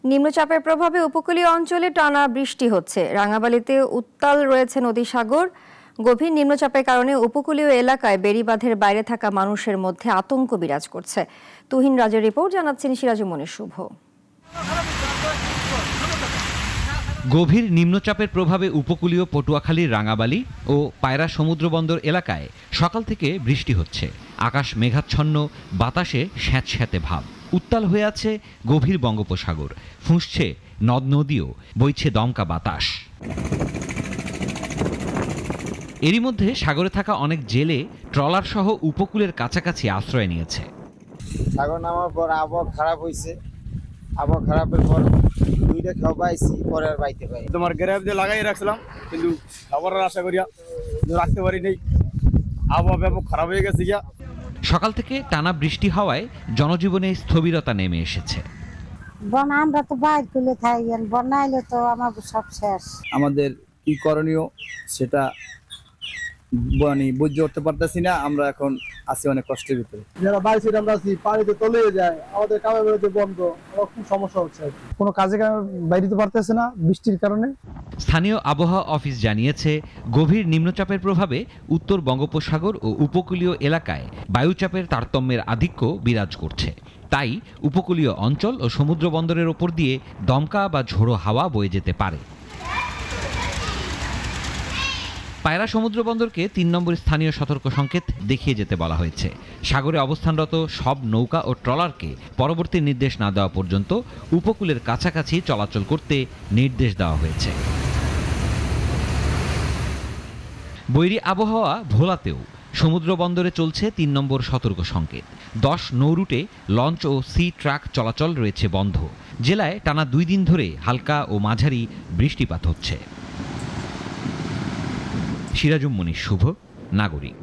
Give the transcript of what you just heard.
নিম্নচাপের প্রভাবে উপকূলীয় অঞ্চলে টানা বৃষ্টি হচ্ছে। রাঙাবালিতে উত্তাল রয়েছে নদী সাগর। গভীর নিম্নচাপের কারণে উপকূলীয় এলাকায় বেড়িবাঁধের বাইরে থাকা মানুষের মধ্যে আতঙ্ক বিরাজ করছে। তুহিন রাজের রিপোর্ট, জানাচ্ছেন সিরাজুমনির শুভ। গভীর নিম্নচাপের প্রভাবে উপকূলীয় পটুয়াখালীর রাঙাবালি ও পায়রা সমুদ্রবন্দর এলাকায় সকাল থেকে বৃষ্টি হচ্ছে। আকাশ মেঘাচ্ছন্ন, বাতাসে স্যাঁতস্যাঁতে ভাব। উত্তাল হয়ে আছে গভীর বঙ্গোপসাগর, ফুঁসছে নদ নদীও, বইছে দমকা বাতাস। এরই মধ্যে সাগরে থাকা অনেক জেলে ট্রলার সহ উপকূলের কাছাকাছি আশ্রয় নিয়েছে। সাগর নামার পর আবহাওয়া খারাপ হয়েছে। আবহাওয়া খারাপের পর দুইটা খাওয়া পাইছি, পরে আর পাইতে পারি। তোমার গ্যারেজ দিয়ে লাগাই রাখছিলাম, কিন্তু আবার আশা করিয়া রাখতে পারি নেই। আবহাওয়া ব্যাপক খারাপ হয়ে গেছে গিয়া। সকাল থেকে টানা বৃষ্টি হওয়ায় জনজীবনে স্থবিরতা নেমে এসেছে। আমরা তো বাইর খুলে থাকি, বন্যা এলে তো আমার সব শেষ। আমাদের কি করণীয় সেটা বুঝতে উঠতে পারতেছি না। আমরা এখন আছি অনেক কষ্টের ভিতরে। যারা বাইরে আমরা আছি, পানিতে তলিয়ে যায়, আমাদের কামে বেরোতে বন্ধ, খুব সমস্যা হচ্ছে। কোনো কাজে বাইরে যেতে পারতেছে না বৃষ্টির কারণে। স্থানীয় আবহাওয়া অফিস জানিয়েছে, গভীর নিম্নচাপের প্রভাবে উত্তর বঙ্গোপসাগর ও উপকূলীয় এলাকায় বায়ুচাপের তারতম্যের আধিক্য বিরাজ করছে। তাই উপকূলীয় অঞ্চল ও সমুদ্র বন্দরের ওপর দিয়ে দমকা বা ঝোড়ো হাওয়া বয়ে যেতে পারে। পায়রা সমুদ্র বন্দরকে ৩ নম্বর স্থানীয় সতর্ক সংকেত দেখিয়ে যেতে বলা হয়েছে। সাগরে অবস্থানরত সব নৌকা ও ট্রলারকে পরবর্তী নির্দেশ না দেওয়া পর্যন্ত উপকূলের কাছাকাছি চলাচল করতে নির্দেশ দেওয়া হয়েছে। বৈরী আবহাওয়া ভোলাতেও সমুদ্র বন্দরে চলছে ৩ নম্বর সতর্ক সংকেত। 10 নৌরুটে লঞ্চ ও সি ট্রাক চলাচল রয়েছে বন্ধ। জেলায় টানা 2 দিন ধরে হালকা ও মাঝারি বৃষ্টিপাত হচ্ছে। সিরাজুমনির শুভ, নাগরিক।